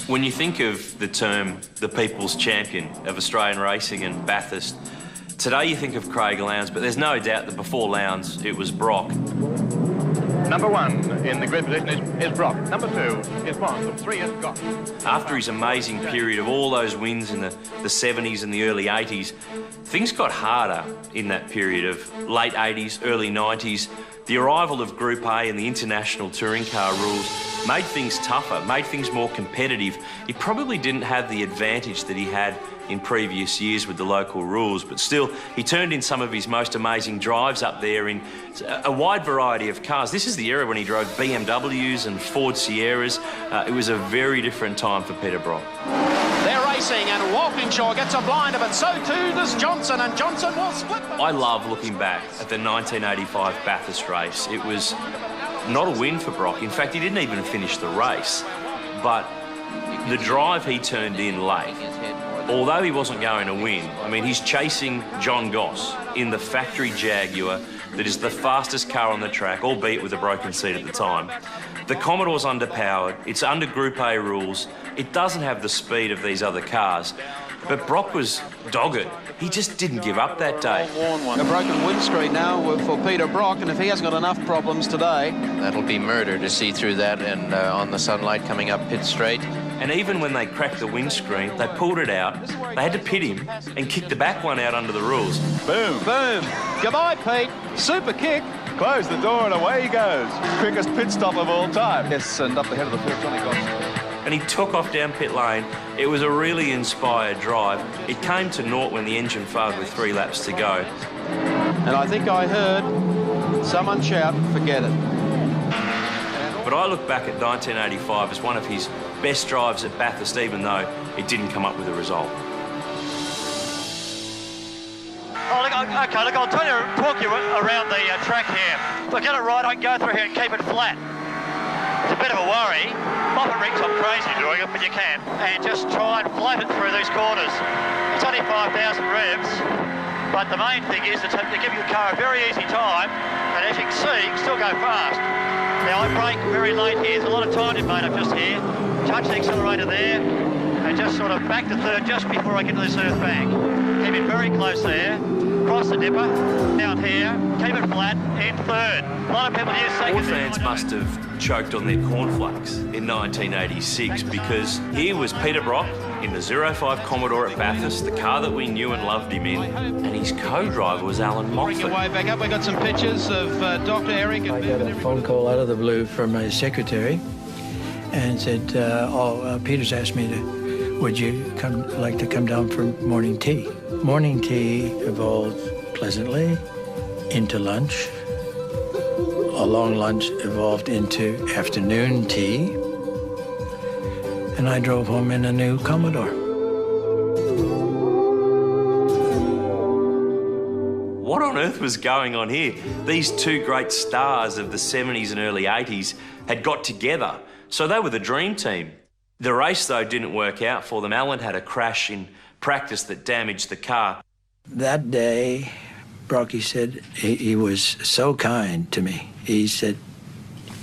When you think of the term the people's champion of Australian racing and Bathurst, today you think of Craig Lowndes, but there's no doubt that before Lowndes it was Brock. Number 1 in the grid position is Brock. Number 2 is Bond. Number 3 is Scott. After his amazing period of all those wins in the 70s and the early 80s, things got harder in that period of late 80s, early 90s. The arrival of Group A and the international touring car rules made things tougher, made things more competitive. He probably didn't have the advantage that he had in previous years with the local rules, but still, he turned in some of his most amazing drives up there in a wide variety of cars. This is the era when he drove BMWs and Ford Sierras. It was a very different time for Peter Brock. They're racing and Walkinshaw gets a blinder, but so too does Johnson, and Johnson will split them. I love looking back at the 1985 Bathurst race. It was not a win for Brock. In fact, he didn't even finish the race, but the drive he turned in late, although he wasn't going to win, I mean, he's chasing John Goss in the factory Jaguar that is the fastest car on the track, albeit with a broken seat at the time. The Commodore's underpowered, it's under Group A rules, it doesn't have the speed of these other cars, but Brock was dogged. He just didn't give up that day. A broken windscreen now for Peter Brock, and if he hasn't got enough problems today... That'll be murder to see through that and on the sunlight coming up pit straight. And even when they cracked the windscreen, they pulled it out, they had to pit him and kick the back one out under the rules. Boom. Boom. Goodbye, Pete. Super kick. Close the door and away he goes. Quickest pit stop of all time. Yes, and up the head of the field, Johnny Goss. And he took off down pit lane. It was a really inspired drive. It came to naught when the engine failed with 3 laps to go. And I think I heard someone shout, forget it. But I look back at 1985 as one of his best drives at Bathurst, even though it didn't come up with a result. Oh, look, okay, look, I'll talk you around the track here. If I get it right, I can go through here and keep it flat. It's a bit of a worry. Moffat rigs, I'm crazy doing it, but you can. And just try and float it through these corners. It's only 5,000 revs, but the main thing is to give your car a very easy time, and as you can see, you can still go fast. Now, I brake very late here. There's a lot of time made up just here. Touch the accelerator there, and just sort of back to third just before I get to this earth bank. Keep it very close there. Cross the dipper, down here, keep it flat, in third. A lot of people use second. Ford fans must have choked on their cornflakes in 1986 because here was Peter Brock in the 05 Commodore at Bathurst, the car that we knew and loved him in, and his co-driver was Alan Moffat. Bring your way back up. We got some pictures of Dr. Eric. I got a phone call out of the blue from my secretary and said, Peter's asked me to, would you like to come down for morning tea? Morning tea evolved pleasantly into lunch. A long lunch evolved into afternoon tea. And I drove home in a new Commodore. What on earth was going on here? These two great stars of the 70s and early 80s had got together, so they were the dream team. The race, though, didn't work out for them. Alan had a crash in practice that damaged the car. That day, Brocky said, he was so kind to me. He said,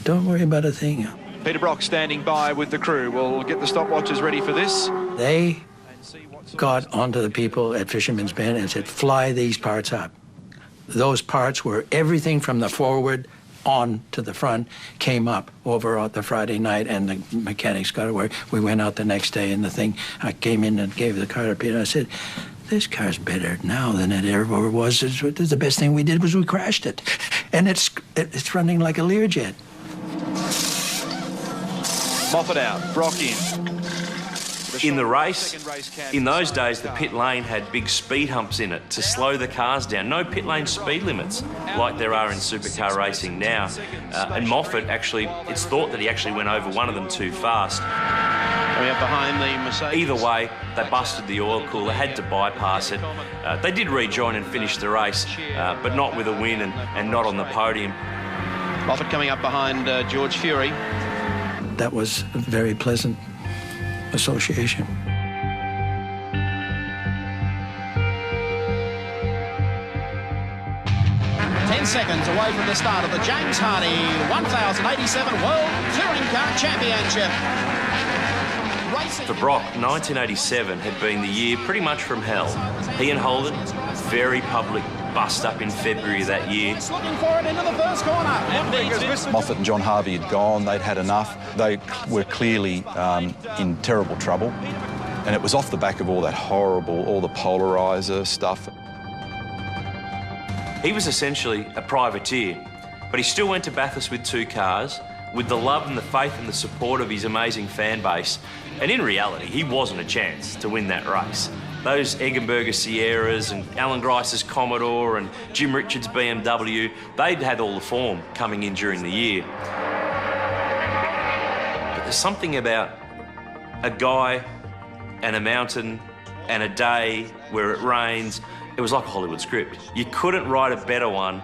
don't worry about a thing. Peter Brock standing by with the crew. We'll get the stopwatches ready for this. They got onto the people at Fisherman's Bend and said, fly these parts up. Those parts were everything from the forward on to the front, came up over the Friday night, and the mechanics got it where we went out the next day, and the thing, I came in and gave the car to Peter. I said, this car's better now than it ever was. The best thing we did was we crashed it. And it's running like a Learjet. Moffat out, Brock in. In the race, in those days, the pit lane had big speed humps in it to slow the cars down. No pit lane speed limits like there are in supercar racing now. And Moffat actually, it's thought that he actually went over one of them too fast. We are behind the Mercedes. Either way, they busted the oil cooler, had to bypass it. They did rejoin and finish the race, but not with a win and not on the podium. Moffat coming up behind George Fury. That was a very pleasant association. 10 seconds away from the start of the James Hardy 1087 World Touring Car Championship. For Brock, 1987 had been the year pretty much from hell. He and Holden, very public bust-up in February of that year. Looking for it into the first corner. Moffat and John Harvey had gone, they'd had enough. They were clearly in terrible trouble. And it was off the back of all that horrible, all the polariser stuff. He was essentially a privateer, but he still went to Bathurst with 2 cars, with the love and the faith and the support of his amazing fan base. And in reality, he wasn't a chance to win that race. Those Eggenberger Sierras and Alan Grice's Commodore and Jim Richards' BMW, they'd had all the form coming in during the year. But there's something about a guy and a mountain and a day where it rains. It was like a Hollywood script. You couldn't write a better one.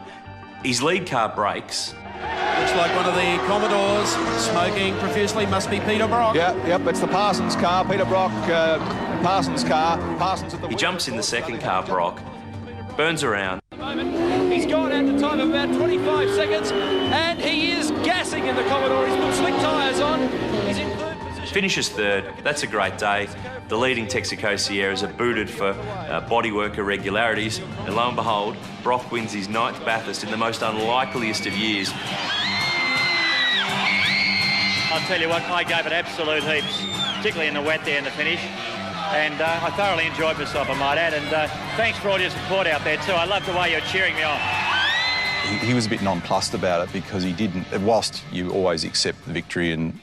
His lead car breaks. Looks like one of the Commodores smoking profusely. Must be Peter Brock. Yep, it's the Parsons car, Peter Brock, Parsons car, Parsons at the He jumps in the second car, Brock, burns around. He's gone at the time of about 25 seconds, and he is gassing in the Commodore. He's put slick tyres on. He's in third position. Finishes third. That's a great day. The leading Texaco Sierras are booted for bodywork irregularities, and lo and behold, Brock wins his 9th Bathurst in the most unlikeliest of years. I'll tell you what, I gave it absolute heaps, particularly in the wet there in the finish. And I thoroughly enjoyed myself, I might add. And thanks for all your support out there too. I love the way you're cheering me on. He was a bit nonplussed about it because he didn't, whilst you always accept the victory in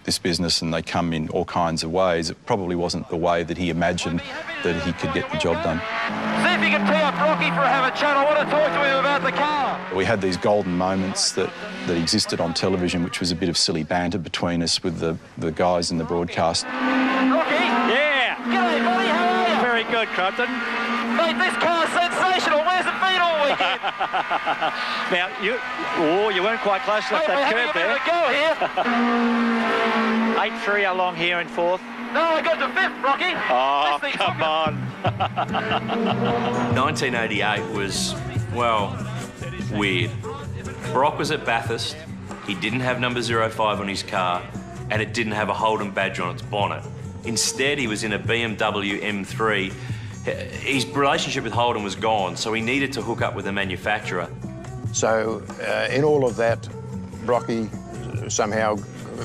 this business and they come in all kinds of ways, it probably wasn't the way that he imagined that he could get the job done. See if you can tee up Rocky for having a chat. I want to talk to him about the car. We had these golden moments that existed on television, which was a bit of silly banter between us with the guys in the broadcast. Rocky? Yeah. G'day, buddy. How are you? Very good, Crompton. Mate, this car's sensational. Where's it been all weekend? Now, you weren't quite close enough to that curb there. Go here. 8-3 along here in 4th. No, I got to 5th, Rocky. Oh, come on. 1988 was, well, weird. Brock was at Bathurst. He didn't have number 05 on his car, and it didn't have a Holden badge on its bonnet. Instead, he was in a BMW M3. His relationship with Holden was gone, so he needed to hook up with a manufacturer. So in all of that, Brocky somehow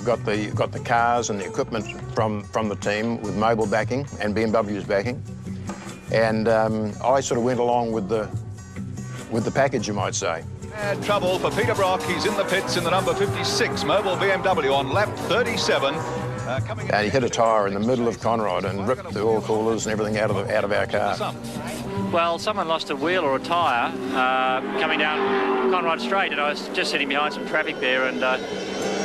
got the cars and the equipment from the team with Mobil backing and BMW's backing, and I sort of went along with the package, you might say. Bad trouble for Peter Brock. He's in the pits in the number 56 Mobil BMW on lap 37. And he hit a tyre in the middle of Conrod and ripped the oil coolers and everything out of our car. Well, someone lost a wheel or a tyre coming down Conrod Straight, and I was just sitting behind some traffic there, and the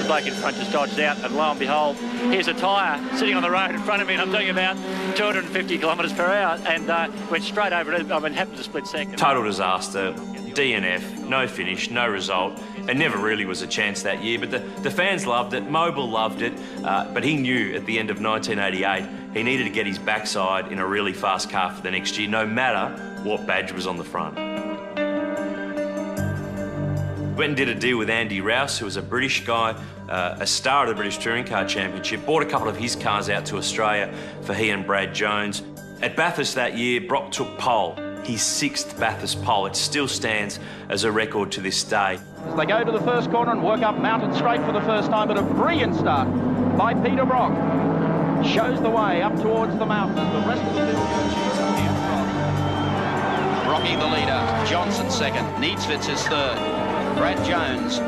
bloke in front just dodged out, and lo and behold, here's a tyre sitting on the road in front of me, and I'm doing about 250 kilometres per hour, and went straight over it. I mean, happened to split second. Total disaster, DNF, no finish, no result. It never really was a chance that year, but the fans loved it, Mobil loved it, but he knew at the end of 1988 he needed to get his backside in a really fast car for the next year, no matter what badge was on the front. Went and did a deal with Andy Rouse, who was a British guy, a star of the British Touring Car Championship, bought a couple of his cars out to Australia for he and Brad Jones. At Bathurst that year, Brock took pole, his 6th Bathurst pole. It still stands as a record to this day. As they go to the first corner and work up Mountain Straight for the first time, but a brilliant start by Peter Brock. Shows the way up towards the mountains. The rest of the Brocky the leader, Johnson second, Needsvitz is third, Brad Jones.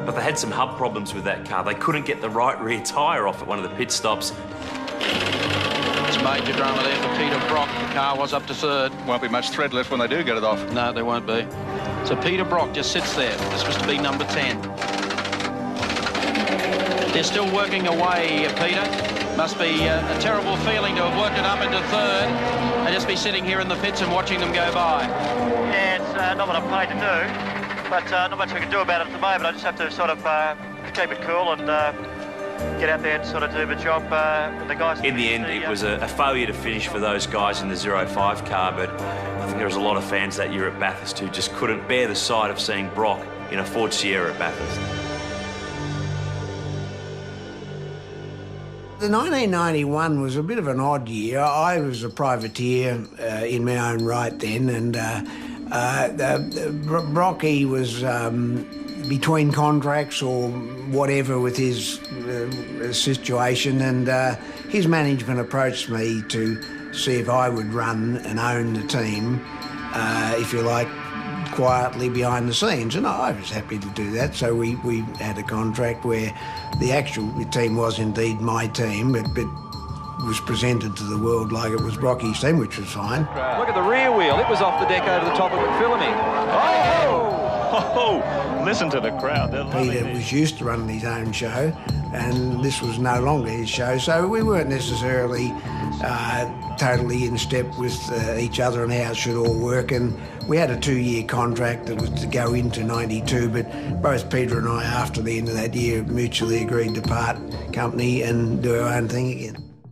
But they had some hub problems with that car. They couldn't get the right rear tyre off at one of the pit stops. It's major drama there for Peter Brock. The car was up to third. Won't be much thread left when they do get it off. No, there won't be. So Peter Brock just sits there. This was to be number 10. They're still working away, Peter. Must be a terrible feeling to have worked it up into third and just be sitting here in the pits and watching them go by. Yeah, it's not what I'm paid to do, but not much we can do about it at the moment. I just have to sort of keep it cool and get out there and sort of do the job with the guys. In the end, it was a failure to finish for those guys in the 05 car, but I think there was a lot of fans that year at Bathurst who just couldn't bear the sight of seeing Brock in a Ford Sierra at Bathurst. The 1991 was a bit of an odd year. I was a privateer in my own right then, and Brocky was between contracts or whatever with his situation, and his management approached me to see if I would run and own the team, if you like, quietly behind the scenes, and I was happy to do that. So we had a contract where the actual team was indeed my team, but was presented to the world like it was Brocky's team, which was fine. Look at the rear wheel. It was off the deck over the top of it, filming. Oh! Listen to the crowd. Peter was used to running his own show, and this was no longer his show, so we weren't necessarily totally in step with each other and how it should all work. And we had a 2-year contract that was to go into 92, but both Peter and I, after the end of that year, mutually agreed to part company and do our own thing again.